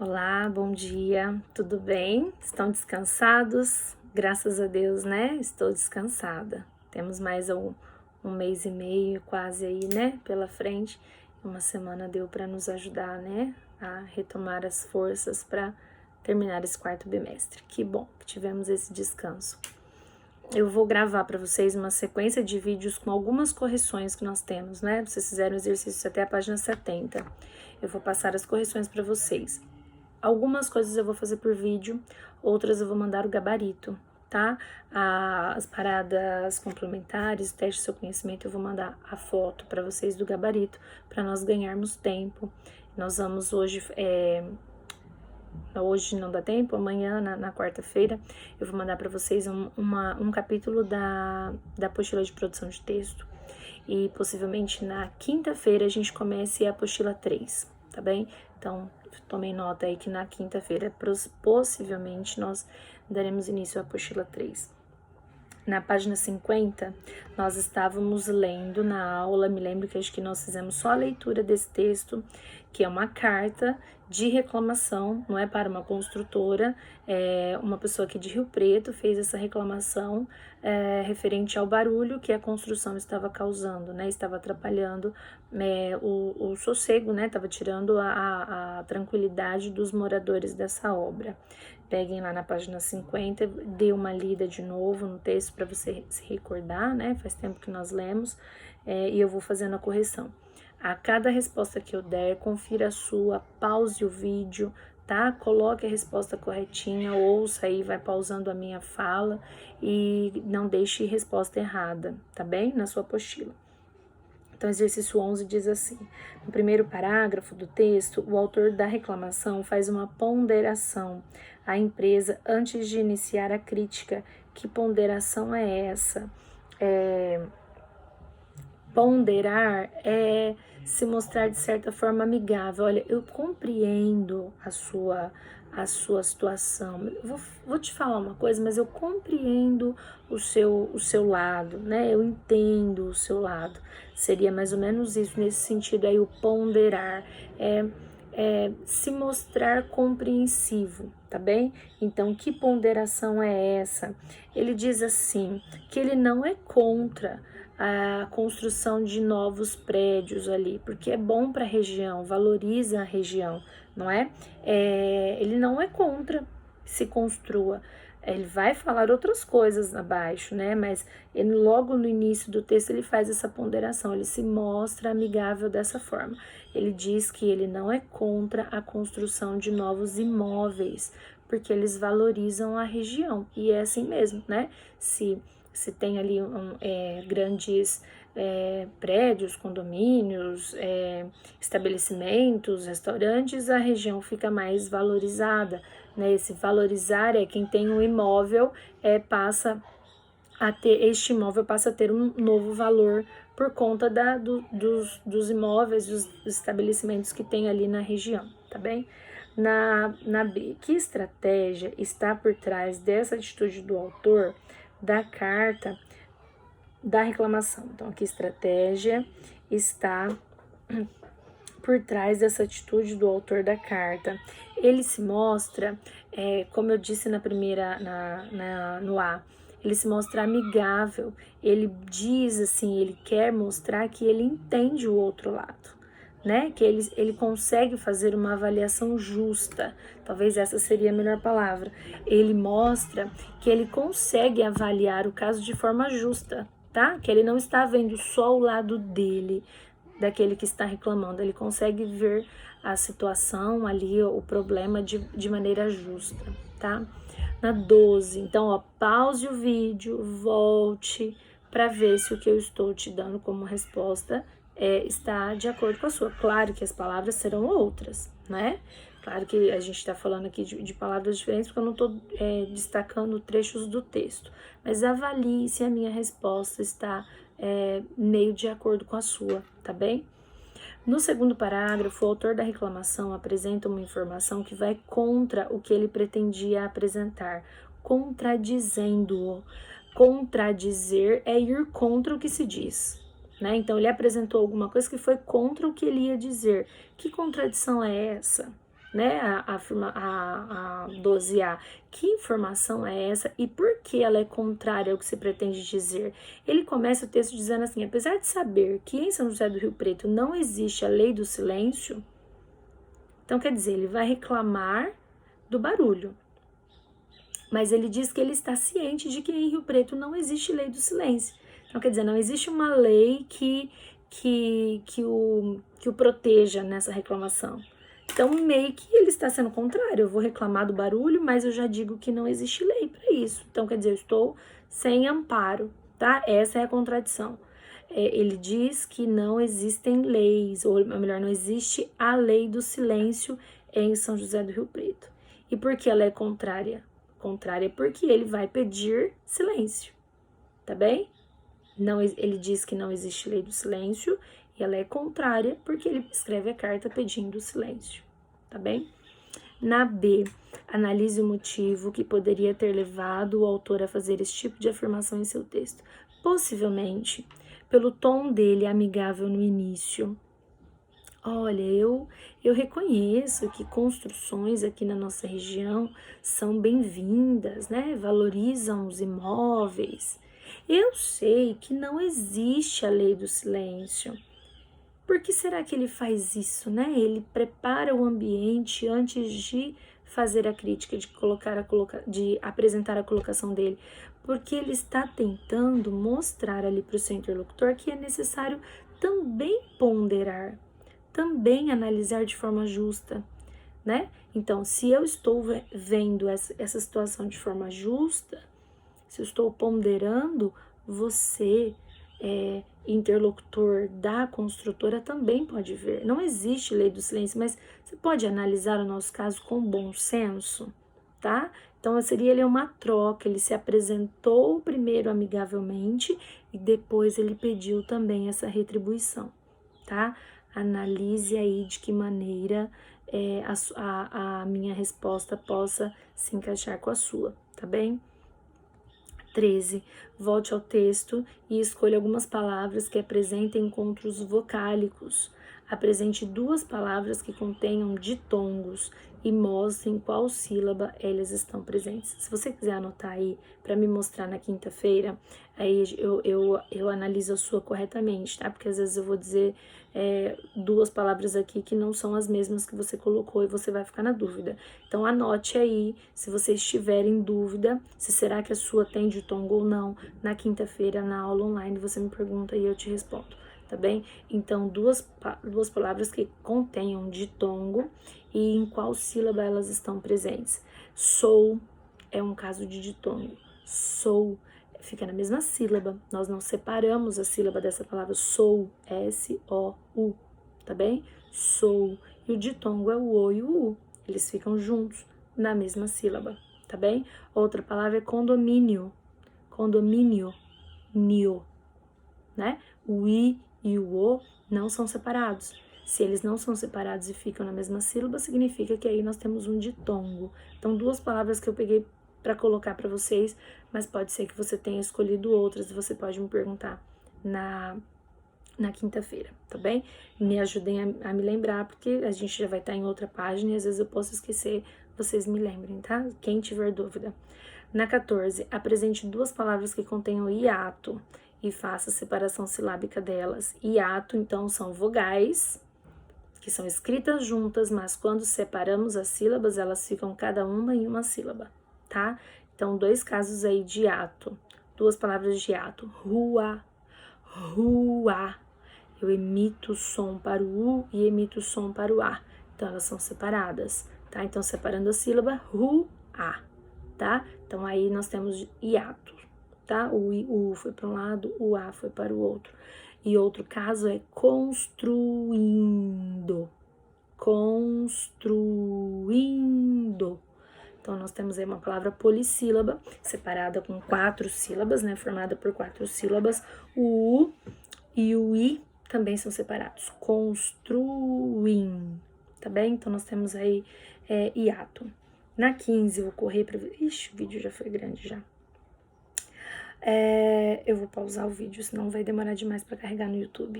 Olá, bom dia, tudo bem? Estão descansados? Graças a Deus, né? Estou descansada. Temos mais um mês e meio quase aí, né? Pela frente. Uma semana deu para nos ajudar, né? A retomar as forças para terminar esse quarto bimestre. Que bom que tivemos esse descanso. Eu vou gravar para vocês uma sequência de vídeos com algumas correções que nós temos, né? Vocês fizeram o exercício até a página 70. Eu vou passar as correções para vocês. Algumas coisas eu vou fazer por vídeo, outras eu vou mandar o gabarito, tá? As paradas complementares, o teste do seu conhecimento, eu vou mandar a foto para vocês do gabarito, para nós ganharmos tempo. Nós vamos hoje, hoje não dá tempo, amanhã, na quarta-feira, eu vou mandar para vocês um capítulo da apostila de produção de texto. E possivelmente na quinta-feira a gente comece a apostila 3, tá bem? Então, tomei nota aí que na quinta-feira, possivelmente, nós daremos início à apostila 3. Na página 50, nós estávamos lendo na aula, me lembro que acho que nós fizemos só a leitura desse texto, que é uma carta de reclamação, não é para uma construtora, uma pessoa aqui de Rio Preto fez essa reclamação referente ao barulho que a construção estava causando, né, estava atrapalhando o sossego, né, estava tirando a tranquilidade dos moradores dessa obra. Peguem lá na página 50, dê uma lida de novo no texto para você se recordar, né? Faz tempo que nós lemos e eu vou fazendo a correção. A cada resposta que eu der, confira a sua, pause o vídeo, tá? Coloque a resposta corretinha, ouça aí, vai pausando a minha fala e não deixe resposta errada, tá bem? Na sua apostila. Então, exercício 11 diz assim: no primeiro parágrafo do texto, o autor da reclamação faz uma ponderação à empresa antes de iniciar a crítica. Que ponderação é essa? Ponderar é se mostrar de certa forma amigável. Olha, eu compreendo a sua situação. Eu vou te falar uma coisa, mas eu compreendo o seu lado, né? Eu entendo o seu lado. Seria mais ou menos isso, nesse sentido aí, o ponderar. Se mostrar compreensivo, tá bem? Então, que ponderação é essa? Ele diz assim, que ele não é contra a construção de novos prédios ali, porque é bom para a região, valoriza a região, não é? Ele não é contra se construa. Ele vai falar outras coisas abaixo, né? Mas ele, logo no início do texto ele faz essa ponderação, ele se mostra amigável dessa forma. Ele diz que ele não é contra a construção de novos imóveis, porque eles valorizam a região. E é assim mesmo, né? Se tem ali grandes prédios, condomínios, estabelecimentos, restaurantes, a região fica mais valorizada, né? Esse valorizar é quem tem um imóvel passa a ter, este imóvel passa a ter um novo valor por conta dos imóveis, dos estabelecimentos que tem ali na região, tá bem? Na B, que estratégia está por trás dessa atitude do autor da carta da reclamação? Então, que estratégia está por trás dessa atitude do autor da carta? Ele se mostra, como eu disse na primeira, no A, ele se mostra amigável, ele diz assim, ele quer mostrar que ele entende o outro lado, né? Que ele consegue fazer uma avaliação justa, talvez essa seria a melhor palavra. Ele mostra que ele consegue avaliar o caso de forma justa, tá? Que ele não está vendo só o lado dele, daquele que está reclamando, ele consegue ver a situação ali, o problema de maneira justa, tá? Na 12, então, ó, pause o vídeo, volte para ver se o que eu estou te dando como resposta está de acordo com a sua. Claro que as palavras serão outras, né? Claro que a gente está falando aqui de palavras diferentes, porque eu não estou destacando trechos do texto. Mas avalie se a minha resposta está meio de acordo com a sua, tá bem? No segundo parágrafo, o autor da reclamação apresenta uma informação que vai contra o que ele pretendia apresentar, contradizendo-o. Contradizer é ir contra o que se diz, né? Então, ele apresentou alguma coisa que foi contra o que ele ia dizer. Que contradição é essa? né, a 12A. Que informação é essa e por que ela é contrária ao que se pretende dizer? Ele começa o texto dizendo assim: apesar de saber que em São José do Rio Preto não existe a lei do silêncio, então quer dizer, ele vai reclamar do barulho. Mas ele diz que ele está ciente de que em Rio Preto não existe lei do silêncio. Então, quer dizer, não existe uma lei que o proteja nessa reclamação. Então, meio que ele está sendo contrário. Eu vou reclamar do barulho, mas eu já digo que não existe lei para isso. Então, quer dizer, eu estou sem amparo, tá? Essa é a contradição. Ele diz que não existem leis, ou melhor, não existe a lei do silêncio em São José do Rio Preto. E por que ela é contrária? Contrária porque ele vai pedir silêncio, tá bem? Não, ele diz que não existe lei do silêncio e ela é contrária porque ele escreve a carta pedindo silêncio, tá bem? Na B, analise o motivo que poderia ter levado o autor a fazer esse tipo de afirmação em seu texto. Possivelmente, pelo tom dele amigável no início. Olha, eu reconheço que construções aqui na nossa região são bem-vindas, né? Valorizam os imóveis. Eu sei que não existe a lei do silêncio. Por que será que ele faz isso, né? Ele prepara o ambiente antes de fazer a crítica, de apresentar a colocação dele, porque ele está tentando mostrar ali para o seu interlocutor que é necessário também ponderar, também analisar de forma justa, né? Então, se eu estou vendo essa situação de forma justa, se eu estou ponderando, você, interlocutor da construtora, também pode ver. Não existe lei do silêncio, mas você pode analisar o nosso caso com bom senso, tá? Então, seria ele uma troca, ele se apresentou primeiro amigavelmente e depois ele pediu também essa retribuição, tá? Analise aí de que maneira a minha resposta possa se encaixar com a sua, tá bem? 13. Volte ao texto e escolha algumas palavras que apresentem encontros vocálicos. Apresente 2 palavras que contenham ditongos e mostre em qual sílaba elas estão presentes. Se você quiser anotar aí para me mostrar na quinta-feira, aí eu analiso a sua corretamente, tá? Porque às vezes eu vou dizer 2 palavras aqui que não são as mesmas que você colocou e você vai ficar na dúvida. Então anote aí, se você estiver em dúvida, se será que a sua tem ditongo ou não, na quinta-feira, na aula online, você me pergunta e eu te respondo, tá bem? Então, duas palavras que contenham ditongo e em qual sílaba elas estão presentes. Sou é um caso de ditongo. Sou fica na mesma sílaba. Nós não separamos a sílaba dessa palavra. Sou, S-O-U, tá bem? Sou. E o ditongo é o O e o U. Eles ficam juntos na mesma sílaba, tá bem? Outra palavra é condomínio. Condomínio, nio, né? O I e o O não são separados. Se eles não são separados e ficam na mesma sílaba, significa que aí nós temos um ditongo. Então, 2 palavras que eu peguei para colocar para vocês, mas pode ser que você tenha escolhido outras e você pode me perguntar na quinta-feira, tá bem? Me ajudem a me lembrar, porque a gente já vai estar em outra página e às vezes eu posso esquecer, vocês me lembrem, tá? Quem tiver dúvida. Na 14, apresente 2 palavras que contenham hiato e faça a separação silábica delas. Hiato, então, são vogais que são escritas juntas, mas quando separamos as sílabas, elas ficam cada uma em uma sílaba, tá? Então, 2 casos aí de hiato, 2 palavras de hiato. Rua, rua. Eu emito som para o U e emito som para o A. Então, elas são separadas, tá? Então, separando a sílaba, rua, tá? Então, aí nós temos hiato, tá? O U foi para um lado, o A foi para o outro. E outro caso é construindo. Construindo. Então, nós temos aí uma palavra polissílaba, separada com 4 sílabas, né? Formada por 4 sílabas. O U e o I também são separados. Construim, tá bem? Então, nós temos aí hiato. Na 15, eu vou correr para... Ixi, o vídeo já foi grande já. Eu vou pausar o vídeo, senão vai demorar demais para carregar no YouTube.